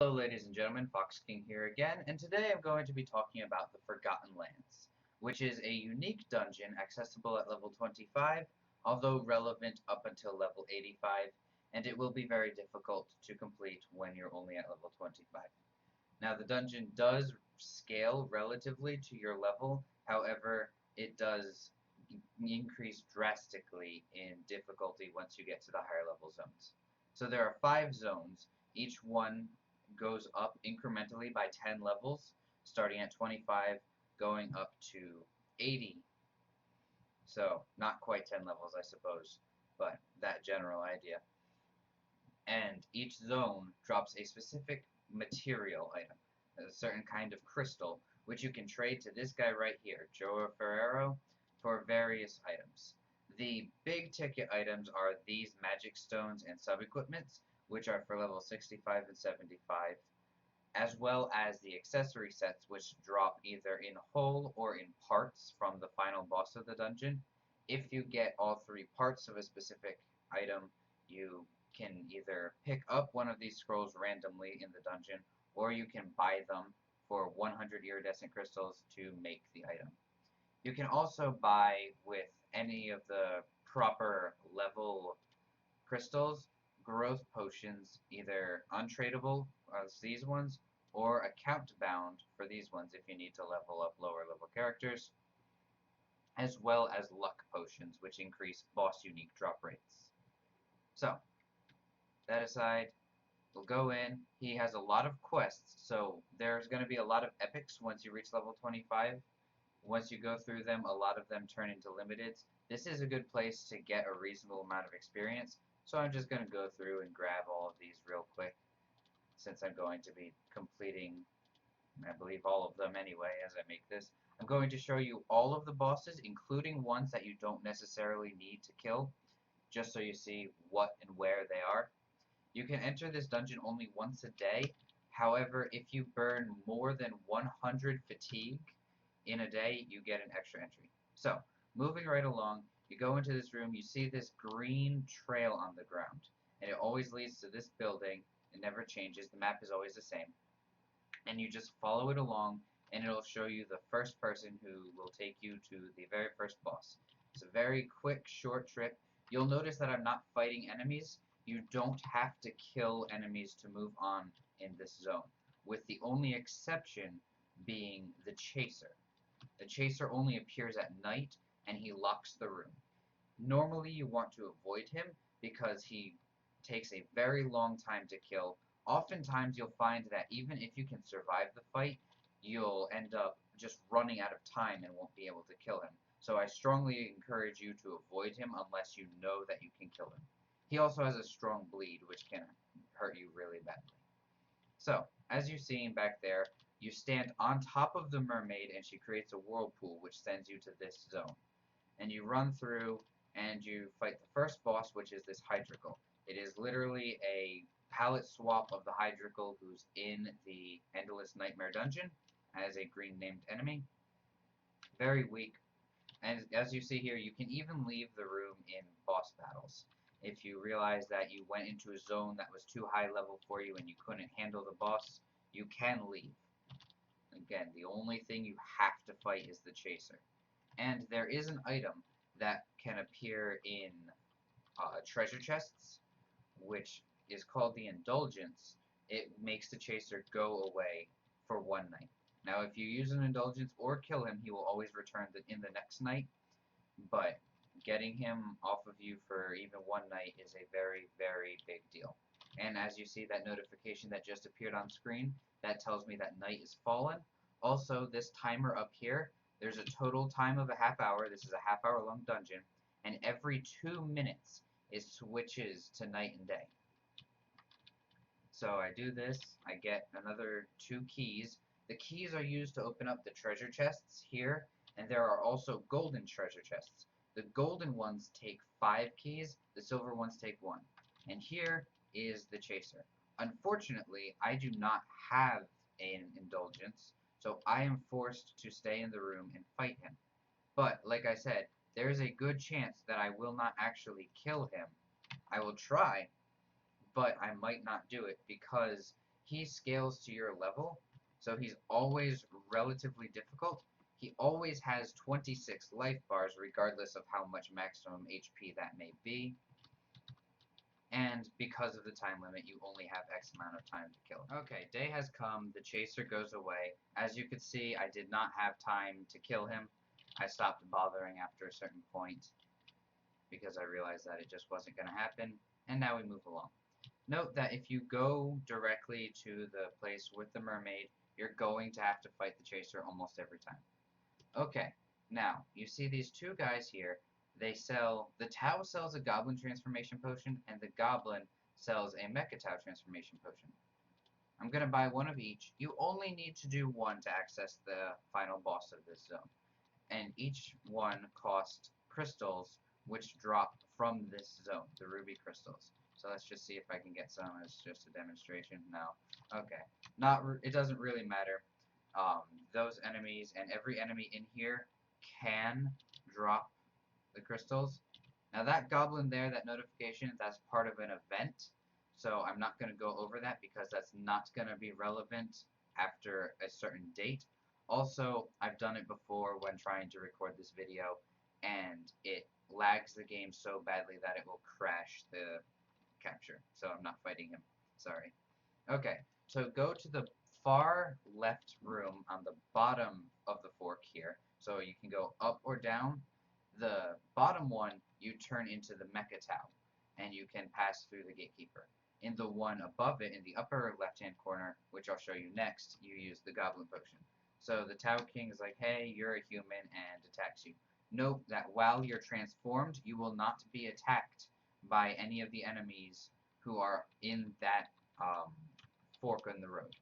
Hello ladies and gentlemen, Fox King here again, and today I'm going to be talking about the Forgotten Lands, which is a unique dungeon accessible at level 25, although relevant up until level 85, and it will be very difficult to complete when you're only at level 25. Now the dungeon does scale relatively to your level, however it does increase drastically in difficulty once you get to the higher level zones. So there are 5 zones, each one goes up incrementally by 10 levels, starting at 25, going up to 80. So not quite 10 levels, I suppose, but that general idea. And each zone drops a specific material item, a certain kind of crystal, which you can trade to this guy right here, Joe Ferrero, for various items. The big ticket items are these magic stones and sub-equipments, which are for level 65 and 75, as well as the accessory sets, which drop either in whole or in parts from the final boss of the dungeon. If you get all 3 parts of a specific item, you can either pick up one of these scrolls randomly in the dungeon, or you can buy them for 100 iridescent crystals to make the item. You can also buy with any of the proper level crystals, growth potions, either untradeable as these ones, or account bound for these ones if you need to level up lower level characters, as well as luck potions, which increase boss unique drop rates. So, that aside, we'll go in. He has a lot of quests, so there's going to be a lot of epics once you reach level 25. Once you go through them, a lot of them turn into limiteds. This is a good place to get a reasonable amount of experience, so I'm just going to go through and grab all of these real quick, since I'm going to be completing, I believe, all of them anyway as I make this. I'm going to show you all of the bosses, including ones that you don't necessarily need to kill, just so you see what and where they are. You can enter this dungeon only once a day. However, if you burn more than 100 fatigue in a day, you get an extra entry. So, moving right along, you go into this room, you see this green trail on the ground, and it always leads to this building. It never changes. The map is always the same. And you just follow it along, and it'll show you the first person who will take you to the very first boss. It's a very quick, short trip. You'll notice that I'm not fighting enemies. You don't have to kill enemies to move on in this zone, with the only exception being the Chaser. The Chaser only appears at night, and he locks the room. Normally you want to avoid him because he takes a very long time to kill. Oftentimes you'll find that even if you can survive the fight, you'll end up just running out of time and won't be able to kill him. So I strongly encourage you to avoid him unless you know that you can kill him. He also has a strong bleed, which can hurt you really badly. So, as you've seen back there, you stand on top of the mermaid and she creates a whirlpool which sends you to this zone. And you run through and you fight the first boss, which is this Hydrical. It is literally a palette swap of the Hydrical who's in the Endless Nightmare dungeon as a green named enemy. Very weak. And as you see here, you can even leave the room in boss battles. If you realize that you went into a zone that was too high level for you and you couldn't handle the boss, you can leave. Again, the only thing you have to fight is the Chaser. And there is an item that can appear in treasure chests, which is called the Indulgence. It makes the Chaser go away for one night. Now, if you use an Indulgence or kill him, he will always return in the next night, but getting him off of you for even one night is a very, very big deal. And as you see that notification that just appeared on screen, that tells me that night is fallen. Also, this timer up here, there's a total time of a half hour. This is a half-hour long dungeon, and every 2 minutes it switches to night and day. So I do this, I get another 2 keys. The keys are used to open up the treasure chests here, and there are also golden treasure chests. The golden ones take 5 keys, the silver ones take 1. And here is the Chaser. Unfortunately, I do not have an indulgence, so I am forced to stay in the room and fight him. But, like I said, there is a good chance that I will not actually kill him. I will try, but I might not do it because he scales to your level, so he's always relatively difficult. He always has 26 life bars, regardless of how much maximum HP that may be. And because of the time limit, you only have X amount of time to kill him. Okay, day has come, the chaser goes away. As you could see, I did not have time to kill him. I stopped bothering after a certain point because I realized that it just wasn't going to happen, and now we move along. Note that if you go directly to the place with the mermaid, you're going to have to fight the chaser almost every time. Okay, now, you see these two guys here. The Tau sells a Goblin Transformation Potion, and the Goblin sells a Mecha Tau Transformation Potion. I'm going to buy one of each. You only need to do one to access the final boss of this zone. And each one costs crystals, which drop from this zone, the ruby crystals. So let's just see if I can get some as just a demonstration. No. Okay. It doesn't really matter. Those enemies and every enemy in here can drop the crystals. Now that goblin there, that notification, that's part of an event. So I'm not going to go over that because that's not going to be relevant after a certain date. Also, I've done it before when trying to record this video, and it lags the game so badly that it will crash the capture. So I'm not fighting him. Sorry. Okay, so go to the far left room on the bottom of the fork here. So you can go up or down. The bottom one, you turn into the Mecha Tau, and you can pass through the Gatekeeper. In the one above it, in the upper left-hand corner, which I'll show you next, you use the Goblin Potion. So the Tau King is like, hey, you're a human, and attacks you. Note that while you're transformed, you will not be attacked by any of the enemies who are in that fork in the road.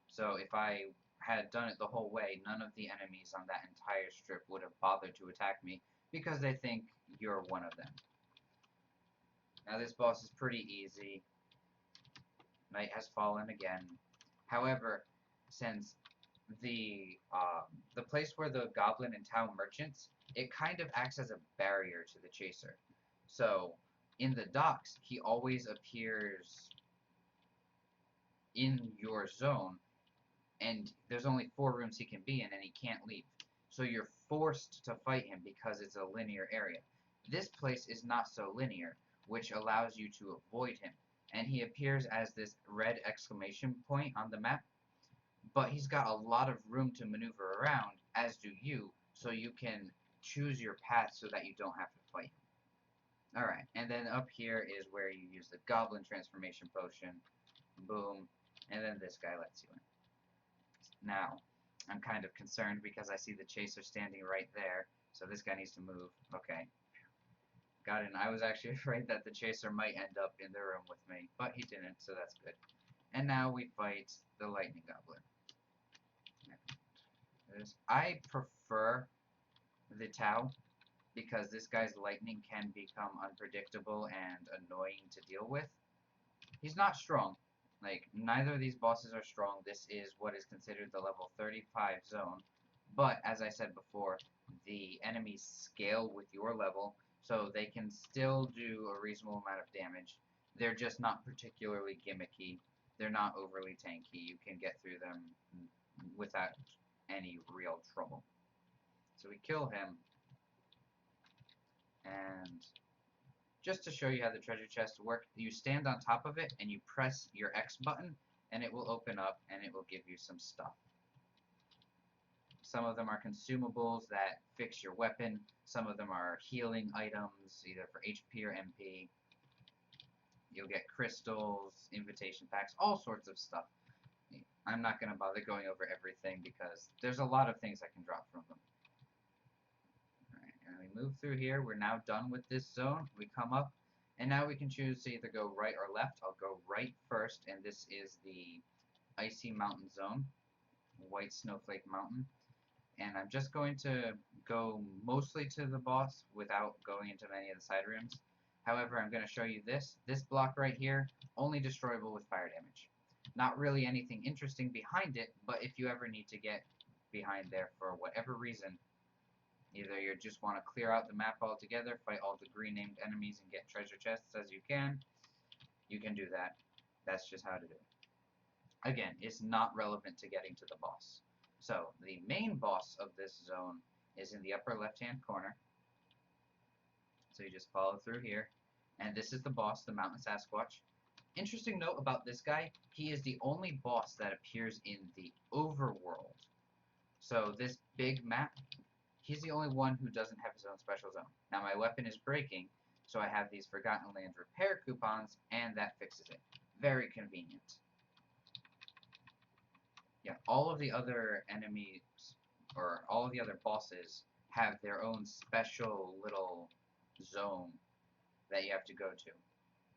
So if I had done it the whole way, none of the enemies on that entire strip would have bothered to attack me because they think you're one of them. Now this boss is pretty easy. Night has fallen again. However, since the place where the Goblin and Tau merchants, it kind of acts as a barrier to the chaser. So in the docks, he always appears in your zone, and there's only 4 rooms he can be in, and he can't leave. So you're forced to fight him because it's a linear area. This place is not so linear, which allows you to avoid him. And he appears as this red exclamation point on the map, but he's got a lot of room to maneuver around, as do you, so you can choose your path so that you don't have to fight him. Alright, and then up here is where you use the Goblin Transformation Potion. Boom. And then this guy lets you in. Now, I'm kind of concerned because I see the chaser standing right there, so this guy needs to move. Okay. Got in. I was actually afraid that the chaser might end up in the room with me, but he didn't, so that's good. And now we fight the lightning goblin. I prefer the Tau because this guy's lightning can become unpredictable and annoying to deal with. He's not strong. Like, neither of these bosses are strong. This is what is considered the level 35 zone. But, as I said before, the enemies scale with your level, so they can still do a reasonable amount of damage. They're just not particularly gimmicky. They're not overly tanky. You can get through them without any real trouble. So we kill him. And just to show you how the treasure chests work, you stand on top of it and you press your X button and it will open up and it will give you some stuff. Some of them are consumables that fix your weapon. Some of them are healing items, either for HP or MP. You'll get crystals, invitation packs, all sorts of stuff. I'm not going to bother going over everything because there's a lot of things that can drop from them. And we move through here. We're now done with this zone. We come up, and now we can choose to either go right or left. I'll go right first, and this is the Icy Mountain Zone, White Snowflake Mountain. And I'm just going to go mostly to the boss without going into many of the side rooms. However, I'm going to show you this. This block right here, only destroyable with fire damage. Not really anything interesting behind it, but if you ever need to get behind there for whatever reason, either you just want to clear out the map altogether, fight all the green named enemies and get treasure chests as you can do that. That's just how to do it. Again, it's not relevant to getting to the boss. So the main boss of this zone is in the upper left-hand corner. So you just follow through here. And this is the boss, the Mountain Sasquatch. Interesting note about this guy, he is the only boss that appears in the overworld. So this big map, he's the only one who doesn't have his own special zone. Now my weapon is breaking, so I have these Forgotten Lands repair coupons, and that fixes it. Very convenient. Yeah, all of the other enemies, or all of the other bosses, have their own special little zone that you have to go to.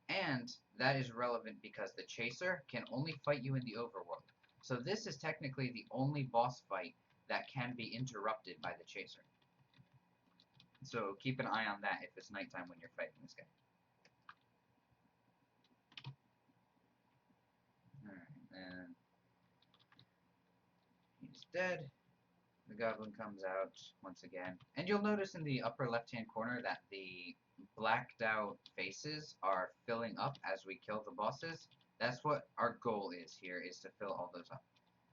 And that is relevant because the Chaser can only fight you in the overworld. So this is technically the only boss fight that can be interrupted by the Chaser. So keep an eye on that if it's nighttime when you're fighting this guy. Alright, and he's dead. The goblin comes out once again. And you'll notice in the upper left-hand corner that the blacked out faces are filling up as we kill the bosses. That's what our goal is here, is to fill all those up.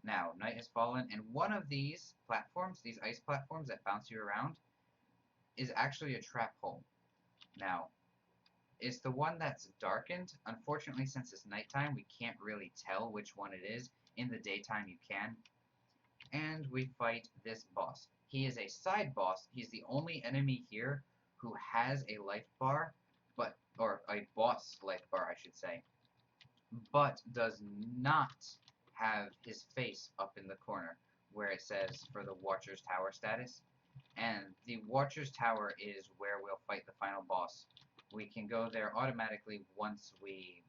Now, night has fallen, and one of these platforms, these ice platforms that bounce you around, is actually a trap hole. Now, it's the one that's darkened. Unfortunately, since it's nighttime, we can't really tell which one it is. In the daytime, you can. And we fight this boss. He is a side boss. He's the only enemy here who has a life bar, or a boss life bar, I should say, but does not have his face up in the corner where it says for the Watcher's Tower status. And the Watcher's Tower is where we'll fight the final boss. We can go there automatically once we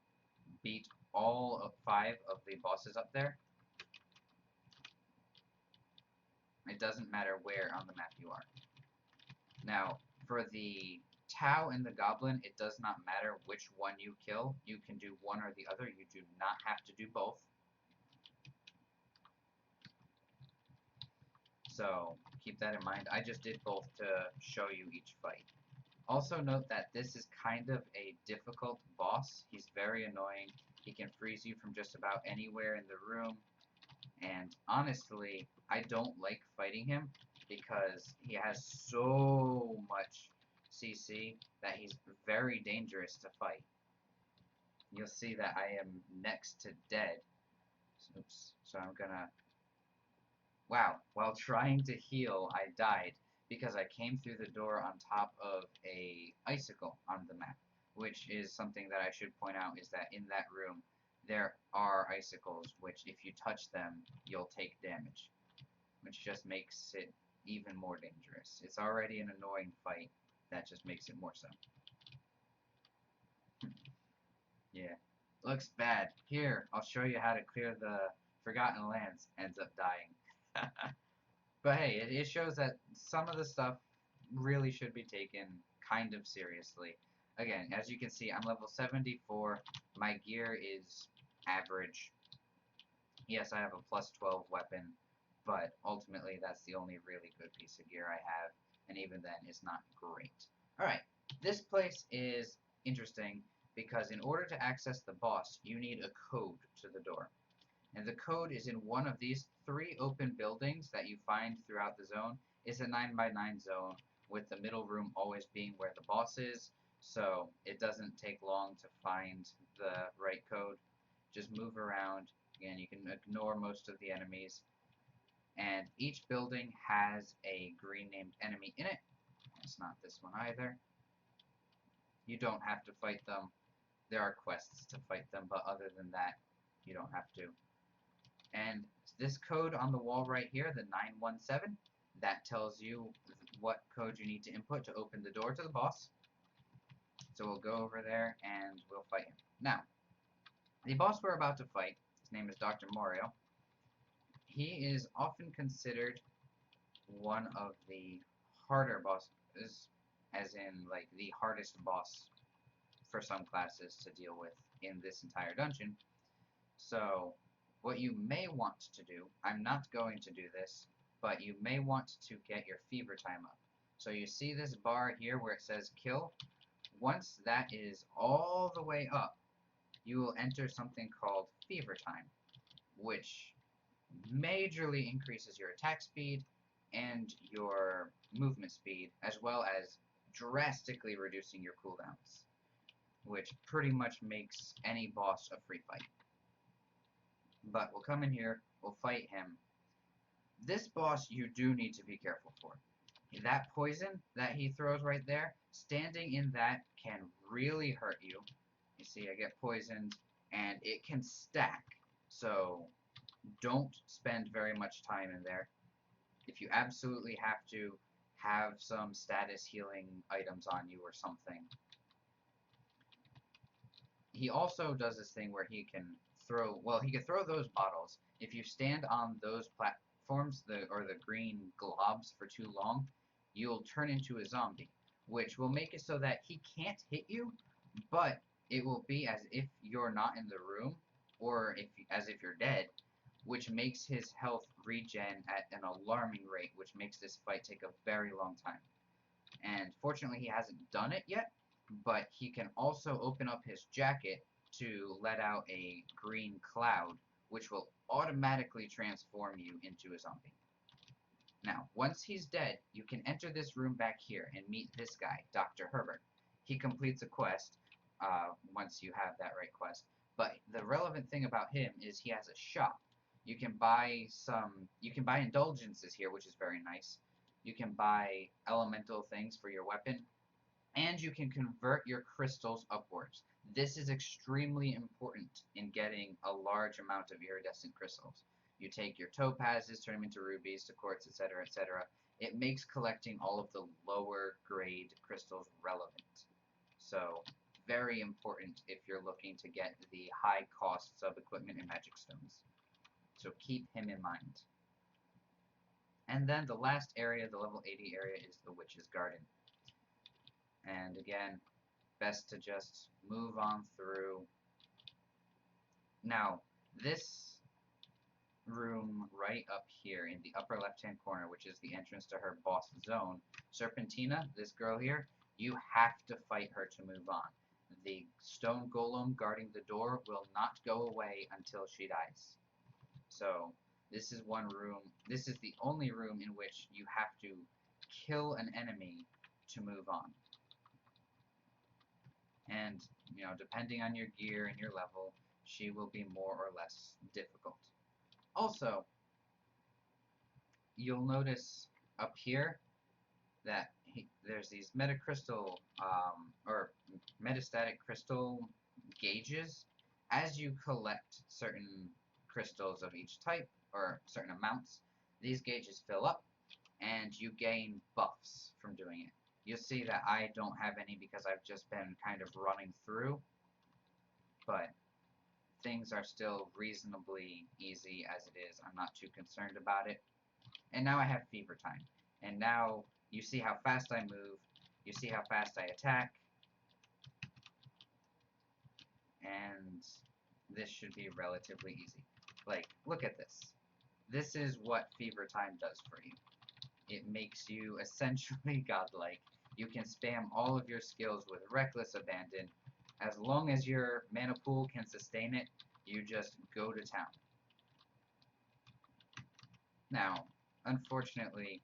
beat all of 5 of the bosses up there. It doesn't matter where on the map you are. Now, for the Tau and the Goblin, it does not matter which one you kill. You can do one or the other. You do not have to do both. So, keep that in mind. I just did both to show you each fight. Also note that this is kind of a difficult boss. He's very annoying. He can freeze you from just about anywhere in the room. And honestly, I don't like fighting him because he has so much CC that he's very dangerous to fight. You'll see that I am next to dead. Oops. So I'm gonna... Wow, while trying to heal, I died because I came through the door on top of a icicle on the map, which is something that I should point out, is that in that room there are icicles, which if you touch them, you'll take damage, which just makes it even more dangerous. It's already an annoying fight, that just makes it more so. Yeah, looks bad. Here, I'll show you how to clear the Forgotten Lands. Ends up dying. But hey, it shows that some of the stuff really should be taken kind of seriously. Again, as you can see, I'm level 74. My gear is average. Yes, I have a plus 12 weapon, but ultimately that's the only really good piece of gear I have, and even then it's not great. Alright, this place is interesting because in order to access the boss, you need a code to the door. And the code is in one of these 3 open buildings that you find throughout the zone. It's a 9x9 zone, with the middle room always being where the boss is, so it doesn't take long to find the right code. Just move around. Again, you can ignore most of the enemies. And each building has a green named enemy in it. It's not this one either. You don't have to fight them. There are quests to fight them, but other than that, you don't have to. And this code on the wall right here, the 917, that tells you what code you need to input to open the door to the boss. So we'll go over there and we'll fight him. Now, the boss we're about to fight, his name is Dr. Morio. He is often considered one of the harder bosses, as in like the hardest boss for some classes to deal with in this entire dungeon. So what you may want to do, I'm not going to do this, but you may want to get your fever time up. So you see this bar here where it says kill? Once that is all the way up, you will enter something called Fever Time, which majorly increases your attack speed and your movement speed, as well as drastically reducing your cooldowns, which pretty much makes any boss a free fight. But we'll come in here, we'll fight him. This boss you do need to be careful for. That poison that he throws right there, standing in that can really hurt you. You see, I get poisoned, and it can stack, so don't spend very much time in there. If you absolutely have to, have some status healing items on you or something. He also does this thing where he can throw, well, he can throw those bottles. If you stand on those platforms, or the green globs for too long, you'll turn into a zombie, which will make it so that he can't hit you, but it will be as if you're not in the room, or as if you're dead, which makes his health regen at an alarming rate, which makes this fight take a very long time. And fortunately he hasn't done it yet, but he can also open up his jacket to let out a green cloud, which will automatically transform you into a zombie. Now, once he's dead, you can enter this room back here and meet this guy, Dr. Herbert. He completes a quest, once you have that right quest, but the relevant thing about him is he has a shop. You can buy indulgences here, which is very nice. You can buy elemental things for your weapon, and you can convert your crystals upwards. This is extremely important in getting a large amount of iridescent crystals. You take your topazes, turn them into rubies, to quartz, etc., etc. It makes collecting all of the lower grade crystals relevant. So, very important if you're looking to get the high costs of equipment and magic stones. So keep him in mind. And then the last area, the level 80 area, is the Witch's Garden. And again, best to just move on through. Now, this room right up here in the upper left-hand corner, which is the entrance to her boss zone, Serpentina, this girl here, you have to fight her to move on. The stone golem guarding the door will not go away until she dies. So, this is one room, this is the only room in which you have to kill an enemy to move on. And, you know, depending on your gear and your level, she will be more or less difficult. Also, you'll notice up here that there's these metacrystal, or metastatic crystal gauges. As you collect certain crystals of each type, or certain amounts, these gauges fill up, and you gain buffs from doing it. You'll see that I don't have any because I've just been kind of running through, but things are still reasonably easy as it is. I'm not too concerned about it. And now I have Fever Time. And now you see how fast I move, you see how fast I attack, and this should be relatively easy. Like, look at this. This is what Fever Time does for you. It makes you essentially godlike. You can spam all of your skills with reckless abandon. As long as your mana pool can sustain it, you just go to town. Now, unfortunately,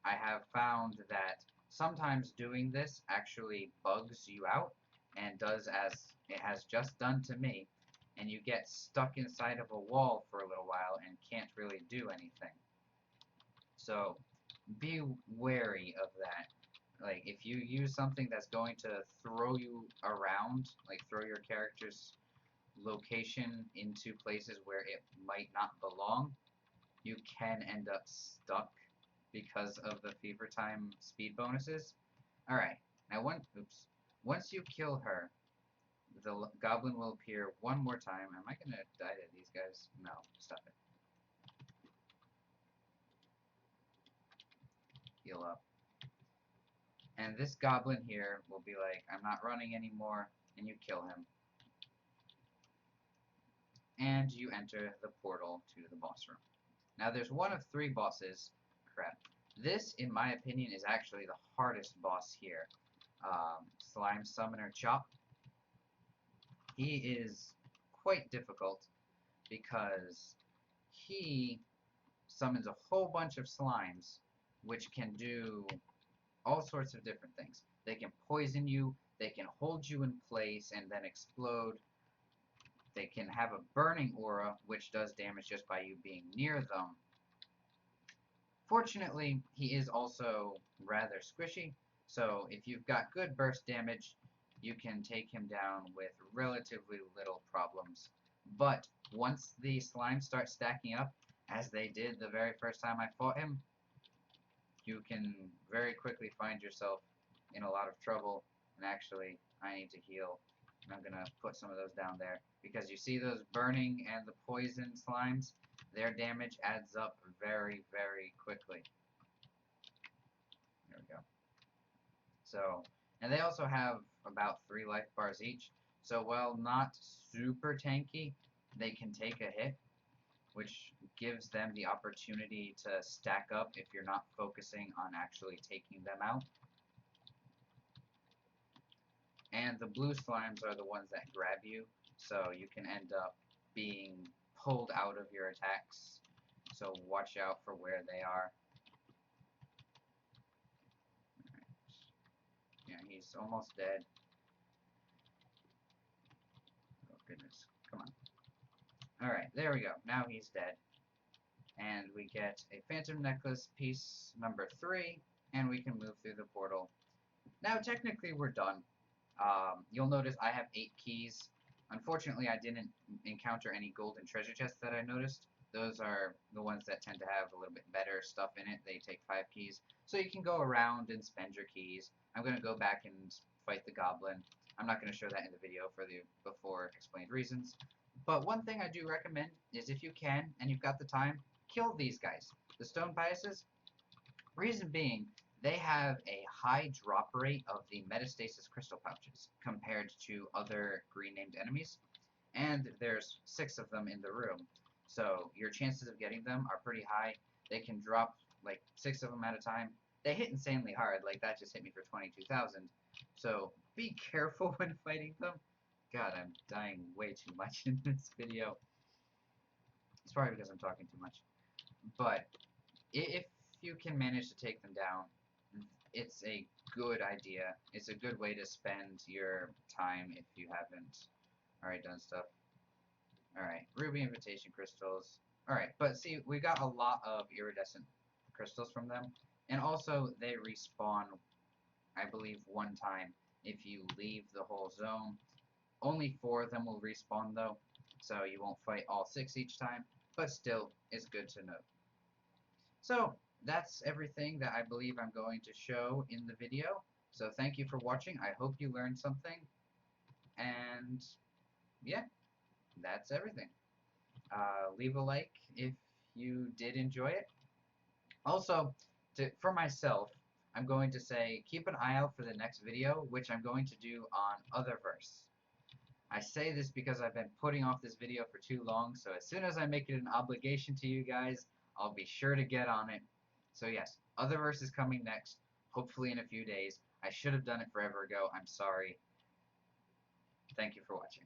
I have found that sometimes doing this actually bugs you out and does as it has just done to me, and you get stuck inside of a wall for a little while and can't really do anything. So be wary of that. Like, if you use something that's going to throw you around, like throw your character's location into places where it might not belong, you can end up stuck because of the Fever Time speed bonuses. Alright, now once you kill her, the goblin will appear one more time. Am I gonna die to these guys? No, stop it. Heal up. And this goblin here will be like, I'm not running anymore, and you kill him. And you enter the portal to the boss room. Now there's one of 3 bosses. Crap. This, in my opinion, is actually the hardest boss here. Slime Summoner Chop. he is quite difficult because he summons a whole bunch of slimes which can do all sorts of different things. They can poison you, they can hold you in place and then explode. They can have a burning aura, which does damage just by you being near them. Fortunately, he is also rather squishy, so if you've got good burst damage, you can take him down with relatively little problems. But once the slimes start stacking up, as they did the very first time I fought him, you can very quickly find yourself in a lot of trouble. And actually, I need to heal. And I'm going to put some of those down there. Because you see those burning and the poison slimes? Their damage adds up very, very quickly. There we go. So, and they also have about 3 life bars each. So while not super tanky, they can take a hit, which gives them the opportunity to stack up if you're not focusing on actually taking them out. And the blue slimes are the ones that grab you, so you can end up being pulled out of your attacks. So watch out for where they are. Alright. Yeah, he's almost dead. Oh goodness, come on. Alright, there we go. Now he's dead. And we get a Phantom Necklace piece number 3, and we can move through the portal. Now technically we're done. You'll notice I have 8 keys. Unfortunately, I didn't encounter any golden treasure chests that I noticed. Those are the ones that tend to have a little bit better stuff in it. They take 5 keys. So you can go around and spend your keys. I'm going to go back and fight the goblin. I'm not going to show that in the video for the before explained reasons. But one thing I do recommend is if you can, and you've got the time, kill these guys. The stone biases. Reason being, they have a high drop rate of the metastasis crystal pouches compared to other green named enemies, and there's 6 of them in the room, so your chances of getting them are pretty high. They can drop like 6 of them at a time. They hit insanely hard, like that just hit me for 22,000, so be careful when fighting them. God, I'm dying way too much in this video. It's probably because I'm talking too much. But if you can manage to take them down, it's a good idea. It's a good way to spend your time if you haven't already done stuff. Alright, ruby invitation crystals. Alright, but see, we got a lot of iridescent crystals from them. And also, they respawn, I believe, 1 time if you leave the whole zone. Only 4 of them will respawn, though, so you won't fight all 6 each time. But still, it's good to know. So, that's everything that I believe I'm going to show in the video. So thank you for watching. I hope you learned something. And yeah, that's everything. Leave a like if you did enjoy it. Also, for myself, I'm going to say keep an eye out for the next video, which I'm going to do on Otherverse. I say this because I've been putting off this video for too long, so as soon as I make it an obligation to you guys, I'll be sure to get on it. So yes, Otherverse is coming next, hopefully in a few days. I should have done it forever ago. I'm sorry. Thank you for watching.